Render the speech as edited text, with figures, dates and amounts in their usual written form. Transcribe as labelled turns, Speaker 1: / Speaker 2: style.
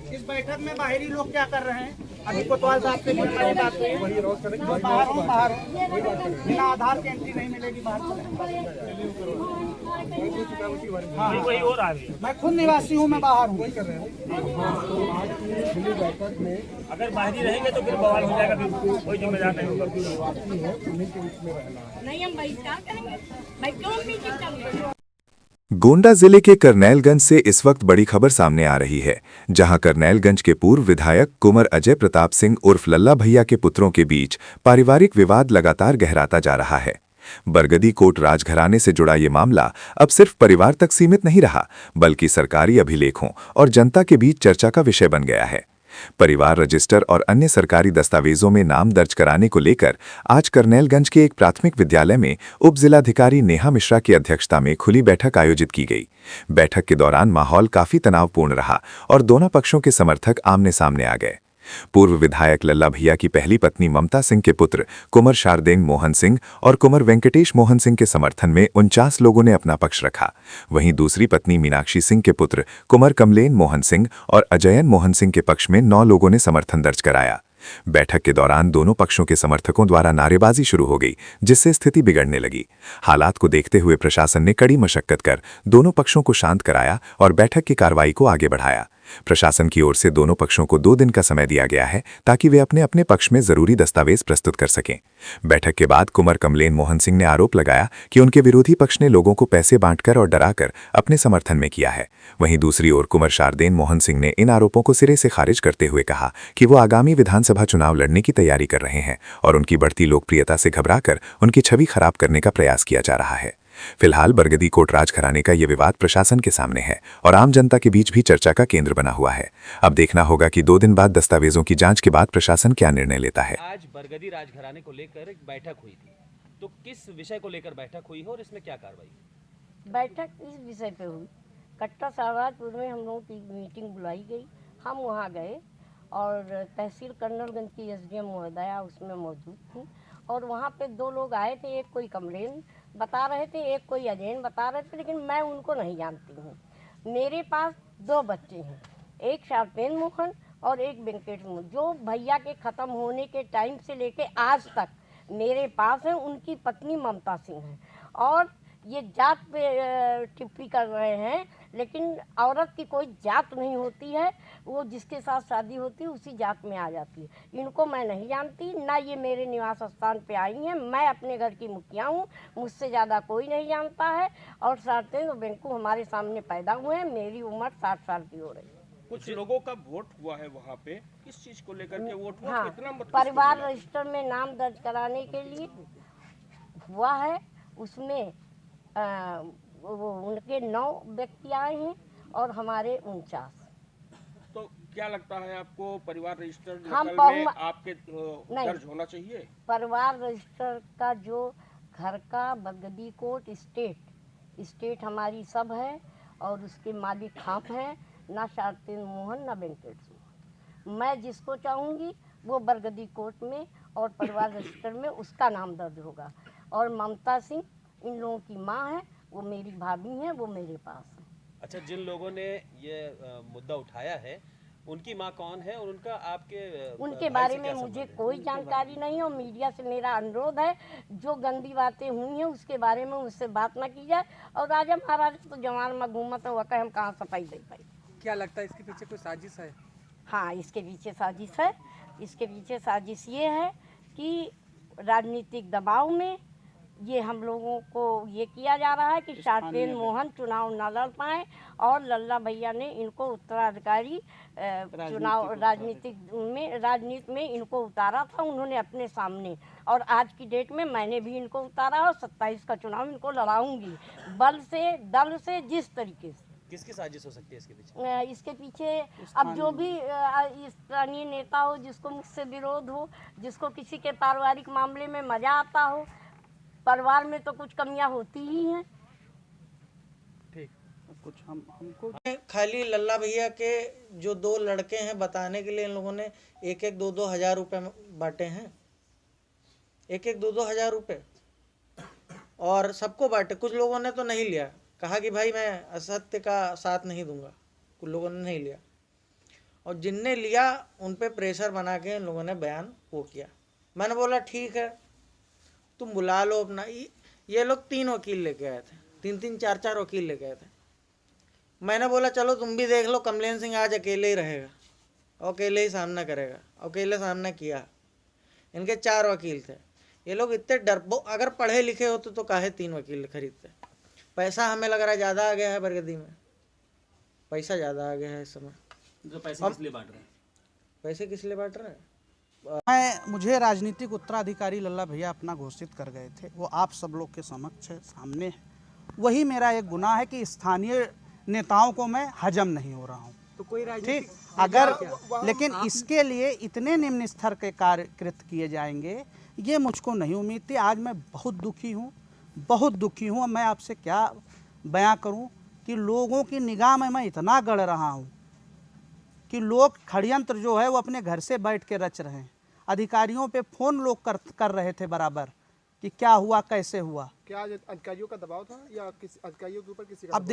Speaker 1: इस बैठक में बाहरी लोग क्या कर रहे हैं? अभी कोतवाल साहब से हमारी बात हुई, बाहर हो बिना आधार के एंट्री नहीं मिलेगी बाहर। हाँ वही हो रहा है। मैं खुद निवासी हूँ, मैं बाहर हूँ। अगर बाहरी रहेंगे तो फिर बवाल हो जाएगा, फिर कोई जिम्मेदार नहीं होगा।
Speaker 2: नहीं हम बहिष्कार करेंगे, भाई क्यों मीटिंग करेंगे?
Speaker 3: गोंडा जिले के करनैलगंज से इस वक्त बड़ी खबर सामने आ रही है, जहां करनैलगंज के पूर्व विधायक कुंवर अजय प्रताप सिंह उर्फ लल्ला भैया के पुत्रों के बीच पारिवारिक विवाद लगातार गहराता जा रहा है। बरगदी कोट राजघराने से जुड़ा ये मामला अब सिर्फ परिवार तक सीमित नहीं रहा, बल्कि सरकारी अभिलेखों और जनता के बीच चर्चा का विषय बन गया है। परिवार रजिस्टर और अन्य सरकारी दस्तावेजों में नाम दर्ज कराने को लेकर आज करनैलगंज के एक प्राथमिक विद्यालय में उप जिलाधिकारी नेहा मिश्रा की अध्यक्षता में खुली बैठक आयोजित की गई। बैठक के दौरान माहौल काफी तनावपूर्ण रहा और दोनों पक्षों के समर्थक आमने सामने आ गए। पूर्व विधायक लल्ला भैया की पहली पत्नी ममता सिंह के पुत्र कुंवर शारदेन मोहन सिंह और कुंवर वेंकटेश मोहन सिंह के समर्थन में 49 लोगों ने अपना पक्ष रखा। वहीं दूसरी पत्नी मीनाक्षी सिंह के पुत्र कुंवर कमलेन मोहन सिंह और अजयन मोहन सिंह के पक्ष में 9 लोगों ने समर्थन दर्ज कराया। बैठक के दौरान दोनों पक्षों के समर्थकों द्वारा नारेबाजी शुरू हो गई, जिससे स्थिति बिगड़ने लगी। हालात को देखते हुए प्रशासन ने कड़ी मशक्कत कर दोनों पक्षों को शांत कराया और बैठक की कार्रवाई को आगे बढ़ाया। प्रशासन की ओर से दोनों पक्षों को 2 दिन का समय दिया गया है ताकि वे अपने अपने पक्ष में जरूरी दस्तावेज प्रस्तुत कर सकें। बैठक के बाद कुंवर कमलेन मोहन सिंह ने आरोप लगाया कि उनके विरोधी पक्ष ने लोगों को पैसे बांटकर और डराकर अपने समर्थन में किया है। वहीं दूसरी ओर कुंवर शारदेन मोहन सिंह ने इन आरोपों को सिरे से खारिज करते हुए कहा कि वो आगामी विधानसभा चुनाव लड़ने की तैयारी कर रहे हैं और उनकी बढ़ती लोकप्रियता से घबराकर उनकी छवि खराब करने का प्रयास किया जा रहा है। फिलहाल बरगदी कोट राजघराने का ये विवाद प्रशासन के सामने है और आम जनता के बीच भी चर्चा का केंद्र बना हुआ है। अब देखना होगा कि 2 दिन बाद दस्तावेजों की जांच के बाद प्रशासन क्या निर्णय लेता है।
Speaker 4: आज बरगदी राजघराने को लेकर एक बैठक हुई थी, तो किस विषय को लेकर बैठक हुई है और इसमें क्या कार्रवाई?
Speaker 2: बैठक इस विषय पे हुई, कट्टा शाहबाजपुर में हम लोगों की मीटिंग बुलाई गई, हम वहाँ गए और तहसील करनैलगंज की एसडीएम महोदया उसमें मौजूद थी और वहाँ पे 2 लोग आए थे, एक कोई कमलेन बता रहे थे, एक कोई अजैन बता रहे थे, लेकिन मैं उनको नहीं जानती हूँ। मेरे पास 2 बच्चे हैं, एक शारदेन मोहन और एक वेंकटेश मोहन, जो भैया के ख़त्म होने के टाइम से लेके आज तक मेरे पास है। उनकी पत्नी ममता सिंह है और ये जात पे टिप्पणी कर रहे हैं, लेकिन औरत की कोई जात नहीं होती है, वो जिसके साथ शादी होती है उसी जात में आ जाती है। इनको मैं नहीं जानती, ना ये मेरे निवास स्थान पे आई हैं। मैं अपने घर की मुखिया हूँ, मुझसे ज़्यादा कोई नहीं जानता है। और शारदेन और वेंकू हमारे सामने पैदा हुए हैं, मेरी उम्र 60 साल की हो रही है।
Speaker 5: कुछ लोगों का वोट हुआ है वहाँ पे, किस चीज को लेकर के वोट हुआ?
Speaker 2: हाँ,
Speaker 5: कितना मत
Speaker 2: परिवार रजिस्टर में नाम दर्ज कराने के लिए हुआ है। उसमें वो उनके 9 व्यक्ति आए हैं और हमारे 49।
Speaker 5: तो क्या लगता है आपको परिवार रजिस्टर
Speaker 2: हम
Speaker 5: में आपके दर्ज होना चाहिए?
Speaker 2: परिवार रजिस्टर का जो घर का बरगदी कोट स्टेट हमारी सब है और उसके मालिक हम हैं, ना शारदेन मोहन ना वेंकटेश मोहन। मैं जिसको चाहूँगी वो बरगदी कोट में और परिवार रजिस्टर में उसका नाम दर्ज होगा। और ममता सिंह इन लोगों की माँ है, वो मेरी भाभी हैं, वो मेरे पास है।
Speaker 4: अच्छा, जिन लोगों ने ये मुद्दा उठाया है उनकी माँ कौन है और उनके
Speaker 2: बारे में मुझे कोई जानकारी नहीं है और मीडिया से मेरा अनुरोध है, जो गंदी बातें हुई हैं उसके बारे में मुझसे बात ना की जाए। और राजा महाराज तो जवान में घूमत हुआ हम कहाँ सफाई दे पाई।
Speaker 6: क्या लगता है इसके पीछे कोई साजिश है?
Speaker 2: हाँ, इसके पीछे साजिश है। इसके पीछे साजिश ये है कि राजनीतिक दबाव में ये हम लोगों को ये किया जा रहा है कि शारदेन मोहन चुनाव न लड़ पाएँ और लल्ला भैया ने इनको उत्तराधिकारी चुनाव राजनीति में इनको उतारा था उन्होंने अपने सामने। और आज की डेट में मैंने भी इनको उतारा और 27 का चुनाव इनको लड़ाऊंगी, बल से दल से, जिस तरीके से।
Speaker 4: किसकी साजिश हो सकती है इसके पीछे?
Speaker 2: इसके पीछे अब जो भी स्थानीय नेता हो, जिसको मुझसे विरोध हो, जिसको किसी के पारिवारिक मामले में मजा आता हो। परिवार में तो कुछ कमियां होती ही हैं।
Speaker 6: ठीक, कुछ हमको खाली लल्ला भैया के जो 2 लड़के हैं बताने के लिए इन लोगों ने 1-2 हज़ार रुपये बांटे हैं, 1-2 हज़ार रुपये और सबको बांटे। कुछ लोगों ने तो नहीं लिया, कहा कि भाई मैं असत्य का साथ नहीं दूंगा। कुछ लोगों ने नहीं लिया और जिनने लिया उन पे प्रेशर बना के इन लोगों ने बयान वो किया। मैंने बोला ठीक है तुम बुला लो अपना। ये लोग 3 वकील लेके आए थे, 3-3 4-4 वकील लेके आए थे। मैंने बोला चलो तुम भी देख लो, कमलेन सिंह आज अकेले ही रहेगा, अकेले ही सामना करेगा। अकेले सामना किया। इनके 4 वकील थे। ये लोग इतने डरपोक, अगर पढ़े लिखे होते तो काहे 3 वकील खरीदते। पैसा हमें लग रहा है ज़्यादा आ गया है बरगदी में, पैसा ज़्यादा आ गया है इस समय।
Speaker 7: तो पैसे किस लिए बांट रहे हैं?
Speaker 6: पैसे किस लिए बांट रहे हैं?
Speaker 1: मुझे राजनीतिक उत्तराधिकारी लल्ला भैया अपना घोषित कर गए थे, वो आप सब लोग के समक्ष है, सामने है। वही मेरा एक गुनाह है कि स्थानीय नेताओं को मैं हजम नहीं हो रहा हूँ।
Speaker 7: तो कोई
Speaker 1: ठीक, अगर लेकिन इसके लिए इतने निम्न स्तर के कार्य कृत किए जाएंगे ये मुझको नहीं उम्मीद थी। आज मैं बहुत दुखी हूँ, बहुत दुखी हूँ। मैं आपसे क्या बयां करूँ कि लोगों की निगाह में मैं इतना गड़ रहा हूँ कि लोग षड्यंत्र जो है वो अपने घर से बैठ के रच रहे हैं। अधिकारियों पे फ़ोन लोग कर रहे थे बराबर कि क्या हुआ, कैसे हुआ।
Speaker 8: क्या अधिकारियों का दबाव था या किसी अधिकारियों के ऊपर किसी का?
Speaker 1: अब